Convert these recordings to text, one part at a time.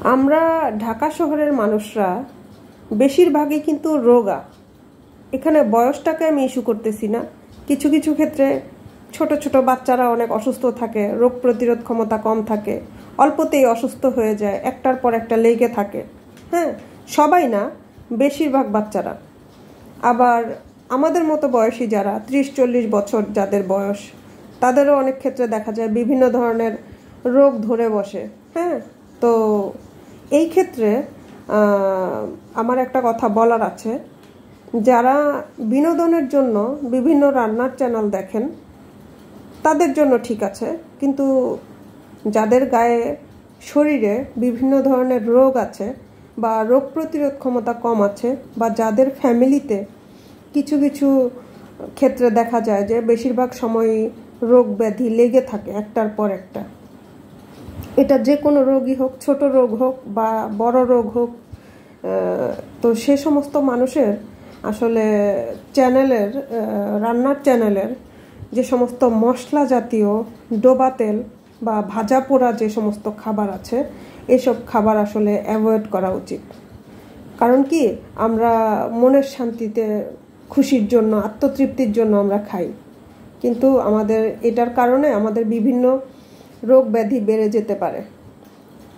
আমরা ঢাকা শহরের মানুষরা বেশিরভাগই কিন্তু রোগা। এখানে বয়সটাকে আমি ইস্যু করতেছি না। কিছু কিছু ক্ষেত্রে ছোট ছোট বাচ্চারা অনেক অসুস্থ থাকে, রোগ প্রতিরোধ ক্ষমতা কম থাকে, অল্পতেই অসুস্থ হয়ে যায়, একটার পর একটা লেগে থাকে। হ্যাঁ, সবাই না, বেশিরভাগ বাচ্চারা। আবার আমাদের মতো বয়সী যারা 30-40 বছর যাদের বয়স, তাদেরও অনেক ক্ষেত্রে দেখা যায় বিভিন্ন ধরনের রোগ ধরে বসে। হ্যাঁ, তো এই ক্ষেত্রে আমার একটা কথা বলার আছে, যারা বিনোদনের জন্য বিভিন্ন রান্নার চ্যানেল দেখেন তাদের জন্য ঠিক আছে, কিন্তু যাদের গায়ে শরীরে বিভিন্ন ধরনের রোগ আছে বা রোগ প্রতিরোধ ক্ষমতা কম আছে, বা যাদের ফ্যামিলিতে কিছু কিছু ক্ষেত্রে দেখা যায় যে বেশিরভাগ সময়ই রোগ ব্যাধি লেগে থাকে একটার পর একটা, এটা যে কোনো রোগই হোক, ছোট রোগ হোক বা বড় রোগ হোক, তো সে সমস্ত মানুষের আসলে চ্যানেলের রান্নার চ্যানেলের যে সমস্ত মশলা জাতীয় ডোবা তেল বা ভাজা পোড়া যে সমস্ত খাবার আছে, এসব খাবার আসলে অ্যাভয়েড করা উচিত। কারণ কি, আমরা মনের শান্তিতে, খুশির জন্য, আত্মতৃপ্তির জন্য আমরা খাই, কিন্তু আমাদের এটার কারণে আমাদের বিভিন্ন রোগ ব্যাধি বেড়ে যেতে পারে,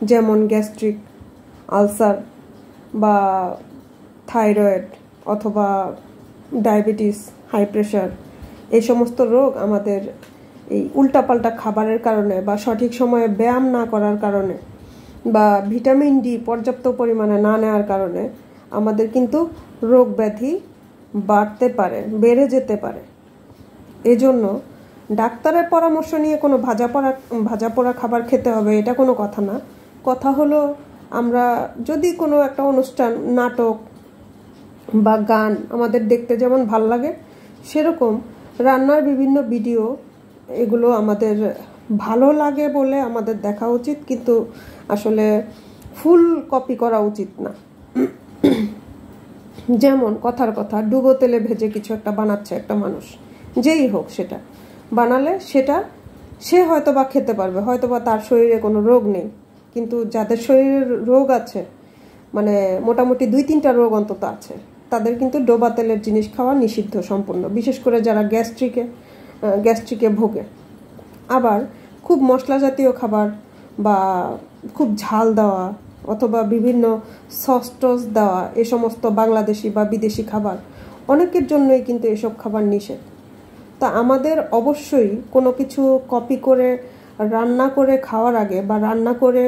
যেমন গ্যাস্ট্রিক, আলসার বা থাইরয়েড অথবা ডায়াবেটিস, হাই প্রেশার। এই সমস্ত রোগ আমাদের এই উল্টাপাল্টা খাবারের কারণে বা সঠিক সময়ে ব্যায়াম না করার কারণে বা ভিটামিন ডি পর্যাপ্ত পরিমাণে না নেওয়ার কারণে আমাদের কিন্তু রোগ ব্যাধি বাড়তে পারে, বেড়ে যেতে পারে। এজন্য ডাক্তারের পরামর্শ নিয়ে কোনো ভাজা পোড়া খাবার খেতে হবে এটা কোনো কথা না। কথা হলো, আমরা যদি কোনো একটা অনুষ্ঠান, নাটক বা গান আমাদের দেখতে যেমন ভাল লাগে, সেরকম রান্নার বিভিন্ন ভিডিও, এগুলো আমাদের ভালো লাগে বলে আমাদের দেখা উচিত, কিন্তু আসলে ফুল কপি করা উচিত না। যেমন কথার কথা, ডুবো তেলে ভেজে কিছু একটা বানাচ্ছে একটা মানুষ, যেই হোক, সেটা বানালে সেটা সে হয়তো বা খেতে পারবে, হয়তো বা তার শরীরে কোনো রোগ নেই, কিন্তু যাদের শরীরে রোগ আছে, মানে মোটামুটি 2-3টা রোগ অন্তত আছে, তাদের কিন্তু ডোবা তেলের জিনিস খাওয়া নিষিদ্ধ সম্পূর্ণ, বিশেষ করে যারা গ্যাস্ট্রিকে ভোগে। আবার খুব মশলা জাতীয় খাবার বা খুব ঝাল দেওয়া অথবা বিভিন্ন সস টস দেওয়া, এ সমস্ত বাংলাদেশি বা বিদেশি খাবার অনেকের জন্যই কিন্তু এসব খাবার নিষেধ। তা আমাদের অবশ্যই কোনো কিছু কপি করে রান্না করে খাওয়ার আগে বা রান্না করে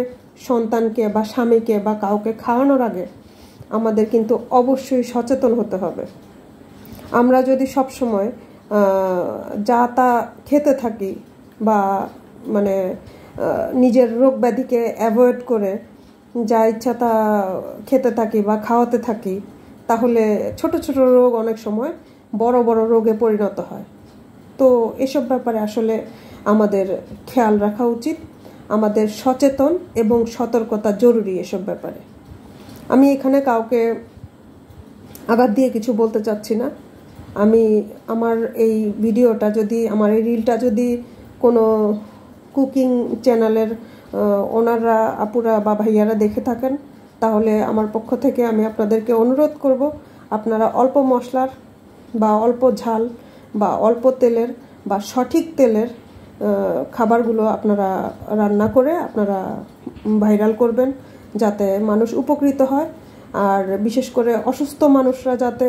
সন্তানকে বা স্বামীকে বা কাউকে খাওয়ানোর আগে আমাদের কিন্তু অবশ্যই সচেতন হতে হবে। আমরা যদি সব সময় যা তা খেতে থাকি বা মানে নিজের রোগ ব্যাধিকে অ্যাভয়েড করে যা ইচ্ছা তা খেতে থাকি বা খাওয়াতে থাকি, তাহলে ছোট ছোট রোগ অনেক সময় বড় বড় রোগে পরিণত হয়। তো এসব ব্যাপারে আসলে আমাদের খেয়াল রাখা উচিত, আমাদের সচেতন এবং সতর্কতা জরুরি এসব ব্যাপারে। আমি এখানে কাউকে আঘাত দিয়ে কিছু বলতে চাচ্ছি না। আমি আমার এই ভিডিওটা যদি, আমার এই রিলটা যদি কোনো কুকিং চ্যানেলের ওনাররা, আপুরা বা ভাইয়ারা দেখে থাকেন, তাহলে আমার পক্ষ থেকে আমি আপনাদেরকে অনুরোধ করব, আপনারা অল্প মশলার বা অল্প ঝাল বা অল্প তেলের বা সঠিক তেলের খাবারগুলো আপনারা রান্না করে আপনারা ভাইরাল করবেন, যাতে মানুষ উপকৃত হয়। আর বিশেষ করে অসুস্থ মানুষরা যাতে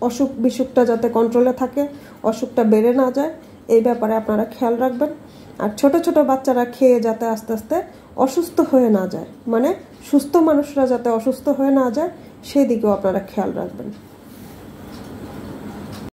অসুখ বিসুখটা যাতে কন্ট্রোলে থাকে, অসুখটা বেড়ে না যায়, এই ব্যাপারে আপনারা খেয়াল রাখবেন। আর ছোট ছোট বাচ্চারা খেয়ে যাতে আস্তে আস্তে অসুস্থ হয়ে না যায়, মানে সুস্থ মানুষরা যাতে অসুস্থ হয়ে না যায়, সেই দিকেও আপনারা খেয়াল রাখবেন।